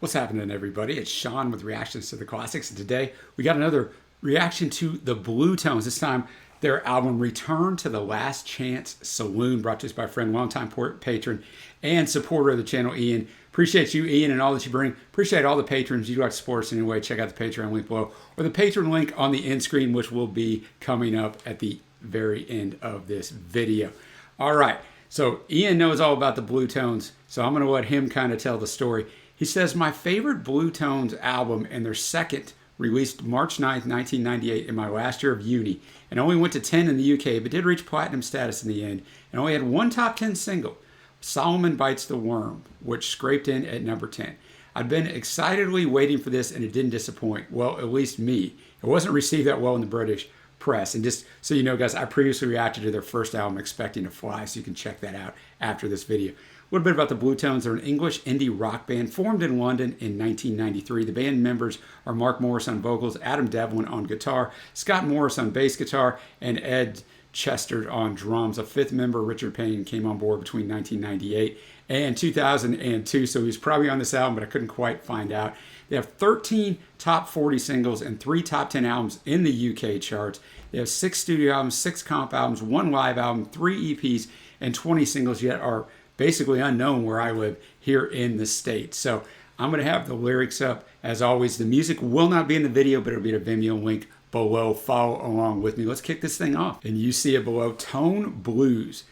What's happening, everybody? It's Sean with Reactions to the Classics, and today we got another reaction to the Bluetones. This time, their album Return to the Last Chance Saloon, brought to us by a friend, longtime patron, and supporter of the channel, Ian. Appreciate you, Ian, and all that you bring. Appreciate all the patrons. You'd like to support us anyway, check out the Patreon link below, or the patron link on the end screen, which will be coming up at the very end of this video. All right, so Ian knows all about the Bluetones, so I'm going to let him kind of tell the story. He says, my favorite Bluetones album and their second, released March 9th, 1998 in my last year of uni, and only went to 10 in the UK, but did reach platinum status in the end, and only had one top 10 single, Solomon Bites the Worm, which scraped in at number 10. I'd been excitedly waiting for this, and it didn't disappoint. Well, at least me. It wasn't received that well in the British press. And just so you know, guys, I previously reacted to their first album, Expecting to Fly, so you can check that out after this video. A little bit about the Bluetones. They're an English indie rock band formed in London in 1993. The band members are Mark Morris on vocals, Adam Devlin on guitar, Scott Morris on bass guitar, and Ed Chester on drums. A fifth member, Richard Payne, came on board between 1998 and 2002, so he's probably on this album, but I couldn't quite find out. They have 13 top 40 singles and 3 top 10 albums in the UK charts. They have 6 studio albums, 6 comp albums, 1 live album, 3 EPs, and 20 singles, yet are basically unknown where I live here in the States. So I'm going to have the lyrics up. As always, the music will not be in the video, but it'll be a Vimeo link below. Follow along with me. Let's kick this thing off. And you see it below, Tone Blues.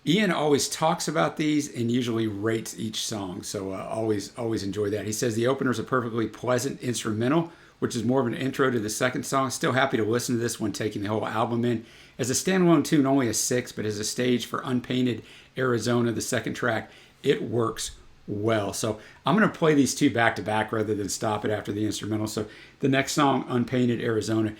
Ian always talks about these and usually rates each song, so always enjoy that. He says the opener is a perfectly pleasant instrumental, which is more of an intro to the second song. Still happy to listen to this one, taking the whole album in. As a standalone tune, only a 6, but as a stage for Unpainted Arizona, the second track, it works well. So I'm going to play these two back to back rather than stop it after the instrumental. So the next song, Unpainted Arizona,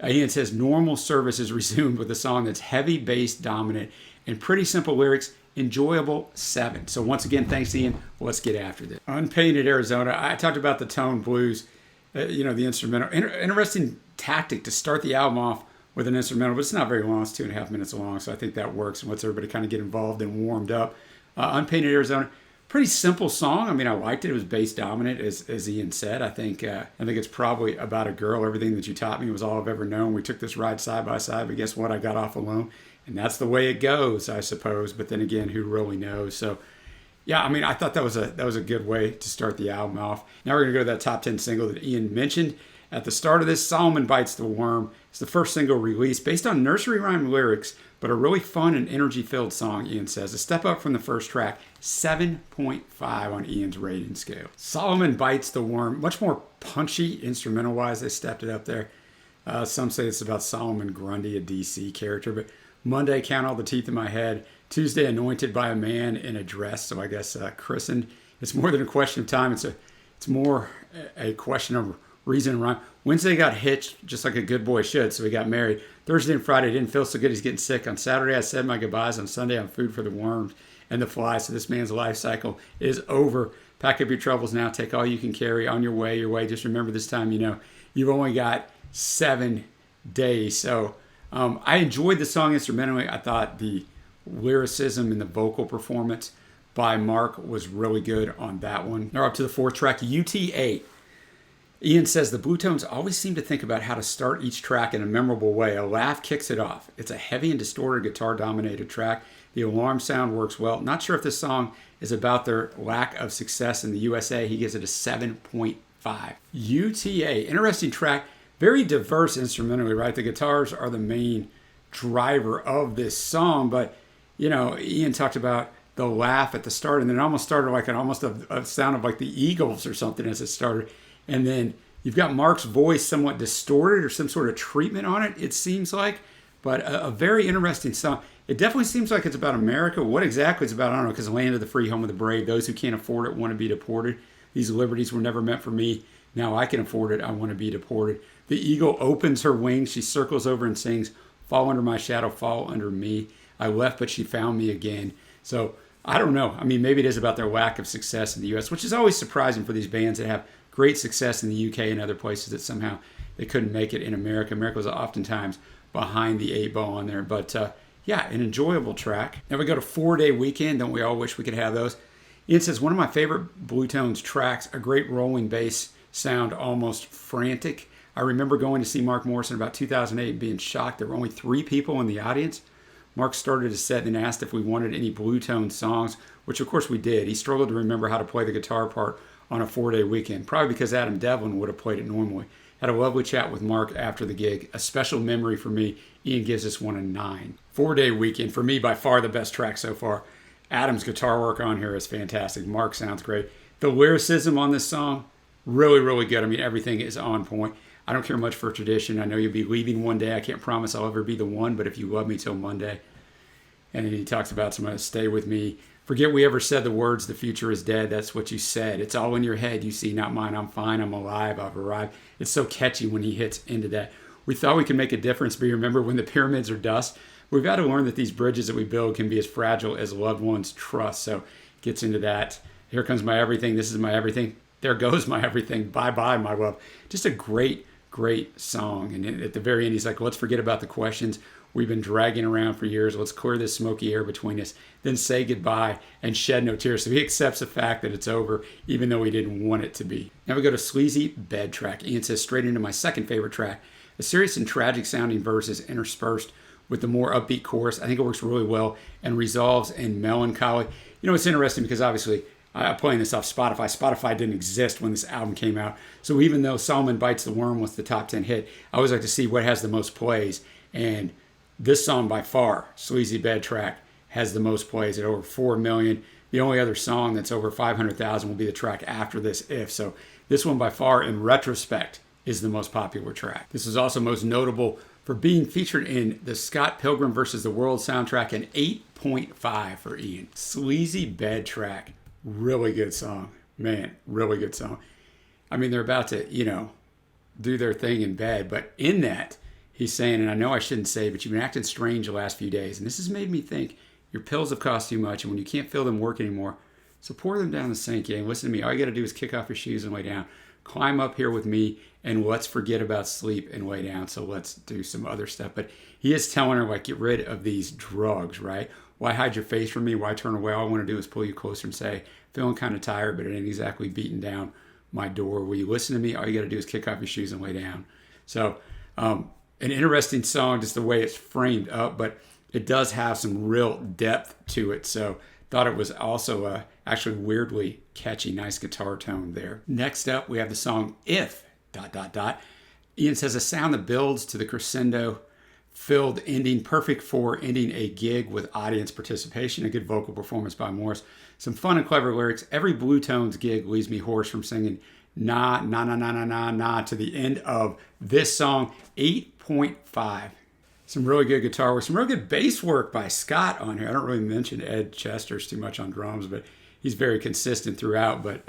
Ian says normal service is resumed with a song that's heavy bass dominant and pretty simple lyrics, enjoyable 7. So once again, thanks Ian. Let's get after this. Unpainted Arizona, I talked about the Tone Blues, the instrumental. Interesting tactic to start the album off with an instrumental, but it's not very long. It's 2.5 minutes long, so I think that works and lets everybody kind of get involved and warmed up. Unpainted Arizona, pretty simple song. I mean, I liked it. It was bass dominant, as Ian said. I think it's probably about a girl. Everything that you taught me was all I've ever known. We took this ride side by side, but guess what? I got off alone, and that's the way it goes, I suppose. But then again, who really knows? So, yeah, I mean, I thought that was a good way to start the album off. Now we're gonna go to that top 10 single that Ian mentioned at the start of this. Solomon Bites the Worm. It's the first single released based on nursery rhyme lyrics, but a really fun and energy-filled song, Ian says. A step up from the first track, 7.5 on Ian's rating scale. Solomon Bites the Worm, much more punchy instrumental-wise. They stepped it up there. Some say it's about Solomon Grundy, a DC character, but Monday, Count All the Teeth in My Head. Tuesday, Anointed by a Man in a Dress, so I guess christened. It's more than a question of time. It's more a question of reason and rhyme. Wednesday got hitched just like a good boy should, so he got married. Thursday and Friday didn't feel so good, he's getting sick. On Saturday I said my goodbyes. On Sunday I'm food for the worms and the flies. So this man's life cycle is over. Pack up your troubles now, take all you can carry, on your way. Just remember this time, you've only got 7 days. So I enjoyed the song instrumentally. I thought the lyricism and the vocal performance by Mark was really good on that one. Now up to the 4th track, UTA. Ian says the Bluetones always seem to think about how to start each track in a memorable way. A laugh kicks it off. It's a heavy and distorted guitar-dominated track. The alarm sound works well. Not sure if this song is about their lack of success in the USA. He gives it a 7.5. UTA, interesting track. Very diverse instrumentally, right? The guitars are the main driver of this song, but, Ian talked about the laugh at the start, and then it almost started like a sound of like the Eagles or something as it started. And then you've got Mark's voice somewhat distorted or some sort of treatment on it, it seems like. But a very interesting song. It definitely seems like it's about America. What exactly it's about, I don't know, because the land of the free, home of the brave. Those who can't afford it want to be deported. These liberties were never meant for me. Now I can afford it. I want to be deported. The eagle opens her wings. She circles over and sings, fall under my shadow, fall under me. I left, but she found me again. So I don't know. I mean, maybe it is about their lack of success in the U.S., which is always surprising for these bands that have great success in the UK and other places that somehow they couldn't make it in America. America was oftentimes behind the 8 ball on there. But yeah, an enjoyable track. Now we go to 4 Day Weekend. Don't we all wish we could have those? Ian says, one of my favorite Bluetones tracks, a great rolling bass sound, almost frantic. I remember going to see Mark Morrison about 2008 and being shocked there were only 3 people in the audience. Mark started his set and asked if we wanted any Bluetone songs, which of course we did. He struggled to remember how to play the guitar part on a 4-day weekend, probably because Adam Devlin would have played it normally. Had a lovely chat with Mark after the gig. A special memory for me. Ian gives this one a 9. 4-day weekend, for me, by far the best track so far. Adam's guitar work on here is fantastic. Mark sounds great. The lyricism on this song, really, really good. I mean, everything is on point. I don't care much for tradition. I know you'll be leaving one day. I can't promise I'll ever be the one, but if you love me till Monday. And then he talks about somebody to stay with me. Forget we ever said the words, the future is dead. That's what you said. It's all in your head. You see, not mine. I'm fine. I'm alive. I've arrived. It's so catchy when he hits into that. We thought we could make a difference, but you remember when the pyramids are dust? We've got to learn that these bridges that we build can be as fragile as loved ones' trust. So gets into that. Here comes my everything. This is my everything. There goes my everything. Bye-bye, my love. Just a great, great song. And at the very end, he's like, let's forget about the questions we've been dragging around for years. Let's clear this smoky air between us, then say goodbye and shed no tears. So he accepts the fact that it's over, even though he didn't want it to be. Now we go to Sleazy Bed track. Ian says, straight into my second favorite track. The serious and tragic sounding verses interspersed with the more upbeat chorus. I think it works really well and resolves in melancholy. You know, it's interesting because obviously I'm playing this off Spotify. Spotify didn't exist when this album came out. So even though Solomon Bites the Worm was the top 10 hit, I always like to see what has the most plays. And this song by far, Sleazy Bed track, has the most plays at over 4 million. The only other song that's over 500,000 will be the track after this, If. So this one by far, in retrospect, is the most popular track. This is also most notable for being featured in the Scott Pilgrim vs. the World soundtrack, an 8.5 for Ian. Sleazy Bed track, really good song. Man, really good song. I mean, they're about to, do their thing in bed, but in that, he's saying, and I know I shouldn't say, but you've been acting strange the last few days. And this has made me think your pills have cost too much. And when you can't feel them work anymore, so pour them down the sink. And listen to me. All you got to do is kick off your shoes and lay down. Climb up here with me and let's forget about sleep and lay down. So let's do some other stuff. But he is telling her, like, get rid of these drugs, right? Why hide your face from me? Why turn away? All I want to do is pull you closer and say, feeling kind of tired, but it ain't exactly beating down my door. Will you listen to me? All you got to do is kick off your shoes and lay down. So, an interesting song, just the way it's framed up, but it does have some real depth to it. So thought it was also actually weirdly catchy, nice guitar tone there. Next up, we have the song If, ... Ian says a sound that builds to the crescendo filled ending, perfect for ending a gig with audience participation, a good vocal performance by Morris. Some fun and clever lyrics. Every Bluetones gig leaves me hoarse from singing nah, nah, nah, nah, nah, nah, nah to the end of this song. 8.5. Some really good guitar work, some really good bass work by Scott on here. I don't really mention Ed Chester's too much on drums, but he's very consistent throughout. But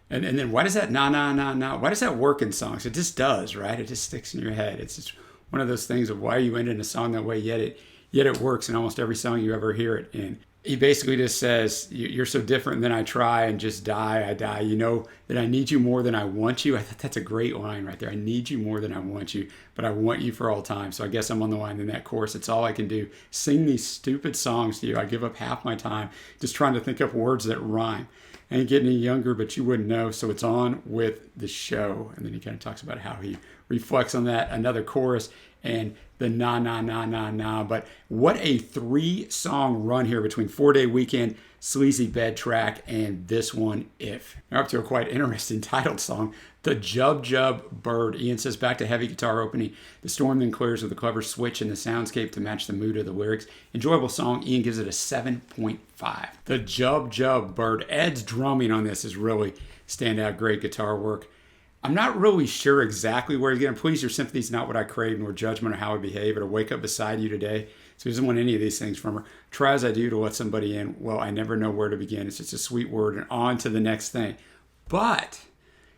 and then why does that nah, nah, nah, nah? Why does that work in songs? It just does, right? It just sticks in your head. It's just one of those things of why you end in a song that way, yet it works in almost every song you ever hear it in. He basically just says, you're so different than I try and just die, I die. You know that I need you more than I want you. I thought that's a great line right there. I need you more than I want you, but I want you for all time. So I guess I'm on the line in that chorus. It's all I can do. Sing these stupid songs to you. I give up half my time just trying to think up words that rhyme. I ain't getting any younger, but you wouldn't know. So it's on with the show. And then he kind of talks about how he reflects on that. Another chorus and the nah, nah, nah, nah, nah. But what a 3-song run here between 4-Day Weekend, Sleazy Bed track, and this one, If. We're up to a quite interesting titled song, The Jub Jub Bird. Ian says, back to heavy guitar opening. The storm then clears with a clever switch in the soundscape to match the mood of the lyrics. Enjoyable song. Ian gives it a 7.5. The Jub Jub Bird. Ed's drumming on this is really standout. Great guitar work. I'm not really sure exactly where he's getting. Please, your sympathy's not what I crave, nor judgment or how I behave, or to wake up beside you today. So he doesn't want any of these things from her. Try as I do to let somebody in. Well, I never know where to begin. It's just a sweet word and on to the next thing. But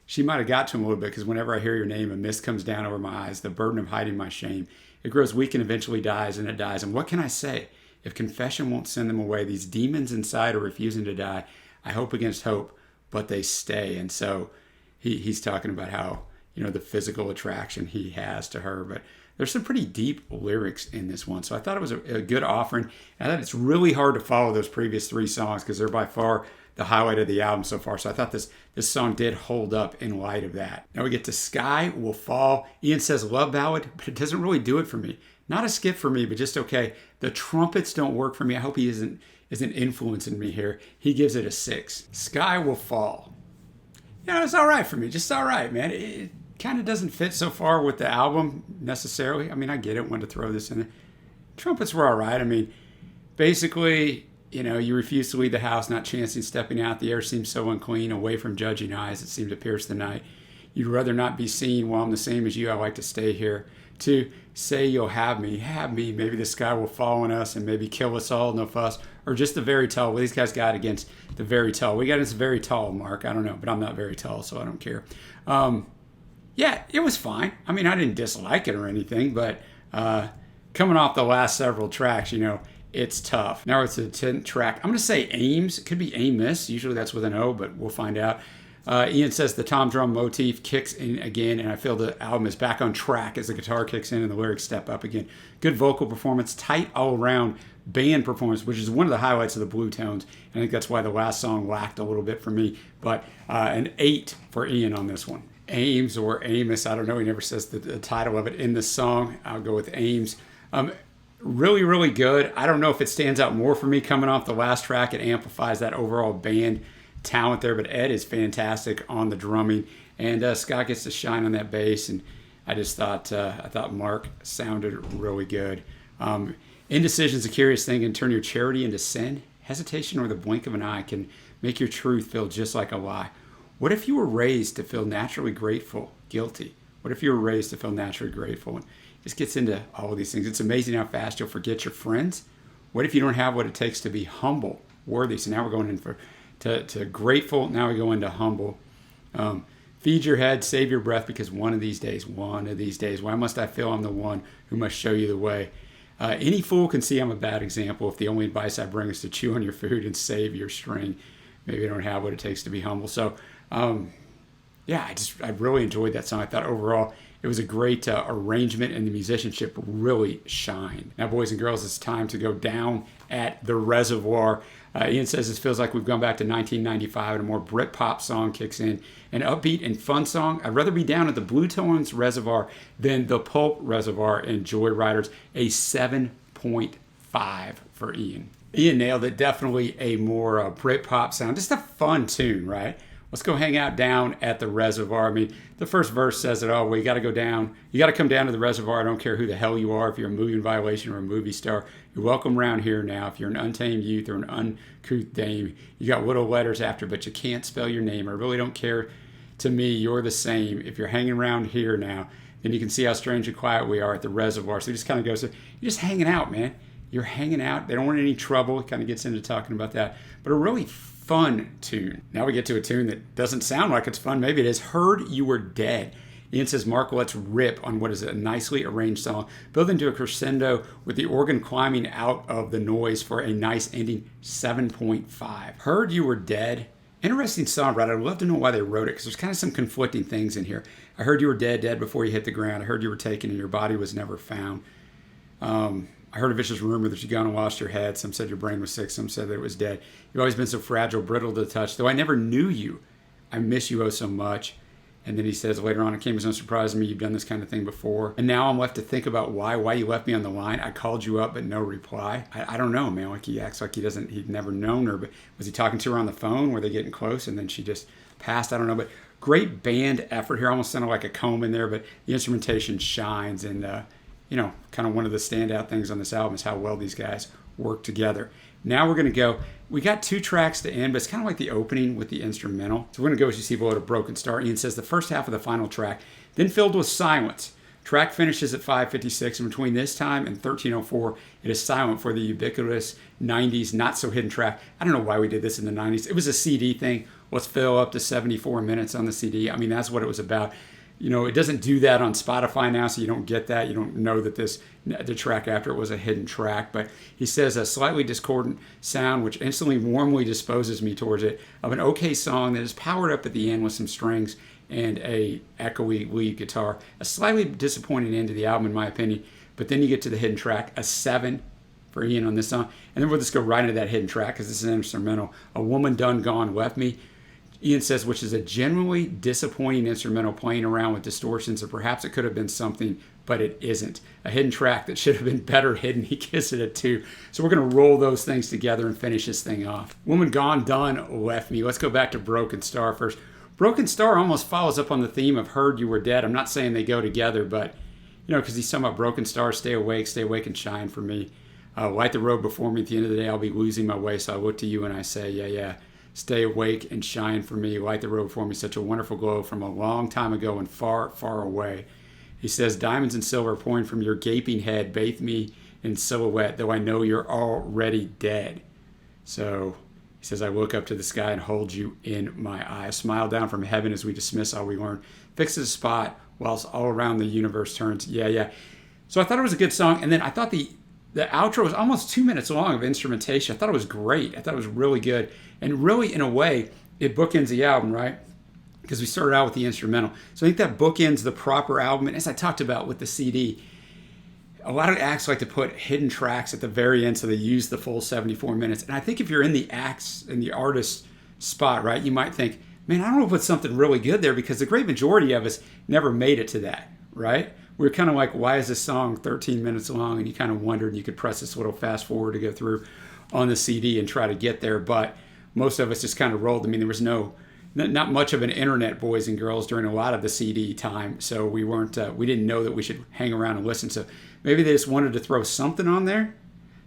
she might have got to him a little bit because whenever I hear your name, a mist comes down over my eyes, the burden of hiding my shame. It grows weak and eventually dies, and it dies. And what can I say? If confession won't send them away, these demons inside are refusing to die. I hope against hope, but they stay. And so he's talking about how, the physical attraction he has to her. But there's some pretty deep lyrics in this one. So I thought it was a good offering. And I thought it's really hard to follow those previous 3 songs because they're by far the highlight of the album so far. So I thought this song did hold up in light of that. Now we get to Sky Will Fall. Ian says love ballad, but it doesn't really do it for me. Not a skip for me, but just okay. The trumpets don't work for me. I hope he isn't influencing me here. He gives it a 6. Sky Will Fall. It's all right for me. Just all right, man. It kind of doesn't fit so far with the album necessarily. I mean, I get it when to throw this in there. Trumpets were all right. I mean, basically, you refuse to leave the house, not chancing stepping out. The air seems so unclean, away from judging eyes that seem to pierce the night. You'd rather not be seen. While I'm the same as you, I like to stay here. To say you'll have me, maybe the sky will fall on us and maybe kill us all, no fuss. Or just the very tall. Well, these guys got against the very tall. We got against very tall, Mark. I don't know, but I'm not very tall, so I don't care. Yeah, it was fine. I mean, I didn't dislike it or anything, but coming off the last several tracks, it's tough. Now it's a 10th track. I'm going to say Ames. It could be Amos. Usually that's with an O, but we'll find out. Ian says the tom drum motif kicks in again, and I feel the album is back on track as the guitar kicks in and the lyrics step up again. Good vocal performance, tight all-around band performance, which is one of the highlights of the Bluetones. I think that's why the last song lacked a little bit for me, but an 8 for Ian on this one. Ames or Amos, I don't know. He never says the title of it in the song. I'll go with Ames. Really, really good. I don't know if it stands out more for me coming off the last track. It amplifies that overall band talent there, but Ed is fantastic on the drumming, and Scott gets to shine on that bass, and I just thought Mark sounded really good. Indecision is a curious thing, and turn your charity into sin. Hesitation or the blink of an eye can make your truth feel just like a lie. What if you were raised to feel naturally grateful, guilty? What if you were raised to feel naturally grateful? And it just gets into all of these things. It's amazing how fast you'll forget your friends. What if you don't have what it takes to be humble, worthy? So now we're going in to grateful. Now we go into humble. Feed your head, save your breath, because one of these days, why must I feel I'm the one who must show you the way? Any fool can see I'm a bad example if the only advice I bring is to chew on your food and save your string. Maybe I don't have what it takes to be humble. So, I really enjoyed that song. I thought overall it was a great arrangement, and the musicianship really shined. Now, boys and girls, it's time to go down at the Reservoir. Ian says this feels like we've gone back to 1995 and a more Britpop song kicks in. An upbeat and fun song. I'd rather be down at the Bluetones Reservoir than the Pulp Reservoir and Joyriders. A 7.5 for Ian. Ian nailed it. Definitely a more Britpop sound. Just a fun tune, right? Let's go hang out down at the Reservoir. I mean, the first verse says it all. Well, you got to go down. You got to come down to the Reservoir. I don't care who the hell you are. If you're a movie violation or a movie star, you're welcome around here now. If you're an untamed youth or an uncouth dame, you got little letters after, but you can't spell your name. I really don't care. To me, you're the same. If you're hanging around here now, then you can see how strange and quiet we are at the Reservoir. So he just kind of goes, you're just hanging out, man. You're hanging out. They don't want any trouble. It kind of gets into talking about that. But a really fun tune. Now we get to a tune that doesn't sound like it's fun. Maybe it is. Heard You Were Dead. Ian says, Mark, let's rip on what is a nicely arranged song, built into a crescendo with the organ climbing out of the noise for a nice ending. 7.5. Heard You Were Dead. Interesting songwriter. I'd love to know why they wrote it, because there's kind of some conflicting things in here. I heard you were dead before you hit the ground. I heard you were taken and your body was never found. I heard a vicious rumor that you gone and lost your head. Some said your brain was sick. Some said that it was dead. You've always been so fragile, brittle to the touch. Though I never knew you, I miss you oh so much. And then he says later on, it came as no surprise to me. You've done this kind of thing before. And now I'm left to think about why you left me on the line. I called you up, but no reply. I don't know, man. Like he acts like he'd never known her. But was he talking to her on the phone? Were they getting close? And then she just passed. I don't know. But great band effort here. Almost sounded like a comb in there, but the instrumentation shines. And, kind of one of the standout things on this album is how well these guys work together. Now we're going to go. We got 2 tracks to end, but it's kind of like the opening with the instrumental. So we're going to go as you see below to Broken Star. Ian says the first half of the final track, then filled with silence. Track finishes at 5:56, and between this time and 13:04, it is silent for the ubiquitous 90s not-so-hidden track. I don't know why we did this in the 90s. It was a CD thing. Let's fill up to 74 minutes on the CD. I mean, that's what it was about. It doesn't do that on Spotify now, so you don't get that. You don't know that the track after it was a hidden track. But he says a slightly discordant sound, which instantly warmly disposes me towards it, of an okay song that is powered up at the end with some strings and a echoey lead guitar. A slightly disappointing end to the album, in my opinion. But then you get to the hidden track, a 7 for Ian on this song. And then we'll just go right into that hidden track because this is an instrumental. A Woman Done Gone Left Me. Ian says, which is a genuinely disappointing instrumental playing around with distortions, or perhaps it could have been something, but it isn't. A hidden track that should have been better hidden. He gives it a 2. So we're going to roll those things together and finish this thing off. Woman Gone Done Left Me. Let's go back to Broken Star first. Broken Star almost follows up on the theme of Heard You Were Dead. I'm not saying they go together, but, because he's talking about Broken Star, stay awake and shine for me. Light the road before me. At the end of the day, I'll be losing my way. So I look to you and I say, yeah. Stay awake and shine for me. Light the road for me. Such a wonderful glow from a long time ago and far, far away. He says, diamonds and silver pouring from your gaping head, bathe me in silhouette, though I know you're already dead. So he says, I look up to the sky and hold you in my eyes. Smile down from heaven as we dismiss all we learn. Fixes a spot whilst all around the universe turns. Yeah. So I thought it was a good song. And then I thought the outro was almost 2 minutes long of instrumentation. I thought it was great. I thought it was really good. And really, in a way, it bookends the album, right? Because we started out with the instrumental. So I think that bookends the proper album. And as I talked about with the CD, a lot of acts like to put hidden tracks at the very end so they use the full 74 minutes. And I think if you're in the acts, in the artist spot, right, you might think, man, I don't know if it's something really good there, because the great majority of us never made it to that, right? We're kind of like, why is this song 13 minutes long? And you kind of wondered, and you could press this little fast forward to go through on the CD and try to get there. But most of us just kind of rolled. I mean, there was not much of an internet, boys and girls, during a lot of the CD time. So we didn't know that we should hang around and listen. So maybe they just wanted to throw something on there.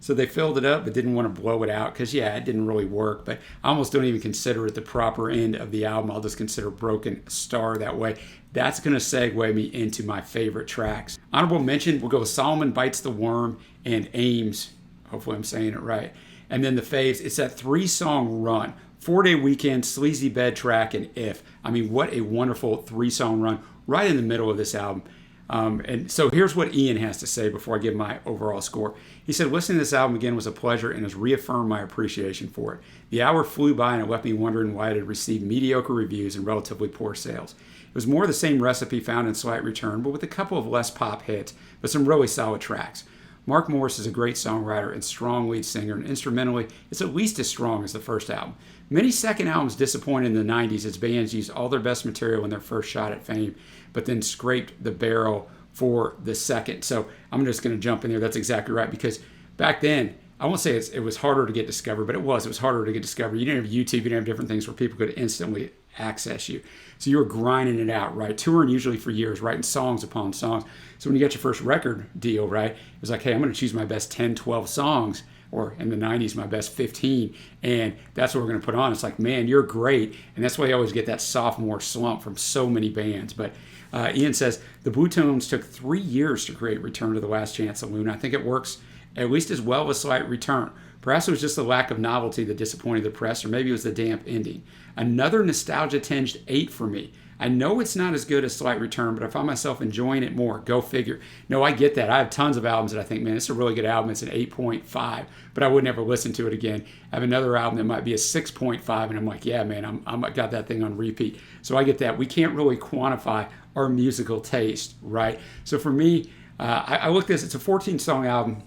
So they filled it up, but didn't want to blow it out because, it didn't really work. But I almost don't even consider it the proper end of the album. I'll just consider Broken Star that way. That's going to segue me into my favorite tracks. Honorable mention, we'll go with Solomon Bites the Worm and Ames. Hopefully I'm saying it right. And then the faves, it's that 3-song run. 4-Day Weekend, Sleazy Bed track, and If. I mean, what a wonderful 3-song run right in the middle of this album. And so here's what Ian has to say before I give my overall score. He said, listening to this album again was a pleasure and has reaffirmed my appreciation for it. The hour flew by and it left me wondering why it had received mediocre reviews and relatively poor sales. It was more the same recipe found in Slight Return, but with a couple of less pop hits, but some really solid tracks. Mark Morris is a great songwriter and strong lead singer, and instrumentally, it's at least as strong as the first album. Many second albums disappointed in the 90s as bands used all their best material in their first shot at fame, but then scraped the barrel for the second. So I'm just going to jump in there. That's exactly right, because back then, I won't say it was harder to get discovered, but it was harder to get discovered. You didn't have YouTube, you didn't have different things where people could instantly access you. So you were grinding it out, right? Touring usually for years, writing songs upon songs. So when you got your first record deal, right, it was like, hey, I'm going to choose my best 10, 12 songs, or in the 90s, my best 15, and that's what we're going to put on. It's like, man, you're great. And that's why you always get that sophomore slump from so many bands. But Ian says, the Bluetones took 3 years to create Return to the Last Chance Saloon. I think it works at least as well as Slight Return. Perhaps it was just the lack of novelty that disappointed the press, or maybe it was the damp ending. Another nostalgia-tinged 8 for me. I know it's not as good as Slight Return, but I find myself enjoying it more. Go figure. No, I get that. I have tons of albums that I think, man, it's a really good album. It's an 8.5, but I would never listen to it again. I have another album that might be a 6.5, and I'm like, yeah, man, I'm got that thing on repeat. So I get that. We can't really quantify our musical taste, right? So for me, I look at this. It's a 14-song album.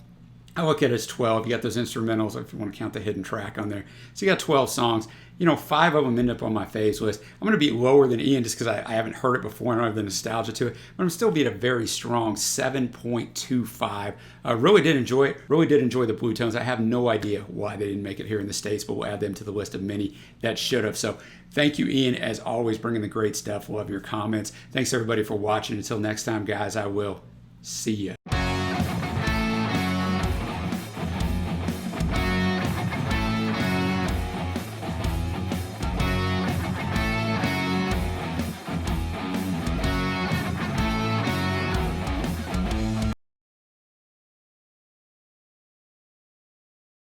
I look at it as 12. You got those instrumentals, if you want to count the hidden track on there. So you got 12 songs. 5 of them end up on my faves list. I'm going to be lower than Ian just because I haven't heard it before and I don't have the nostalgia to it. But I'm still be at a very strong 7.25. Really did enjoy it. Really did enjoy the Bluetones. I have no idea why they didn't make it here in the States, but we'll add them to the list of many that should have. So thank you, Ian, as always, bringing the great stuff. Love your comments. Thanks, everybody, for watching. Until next time, guys, I will see you.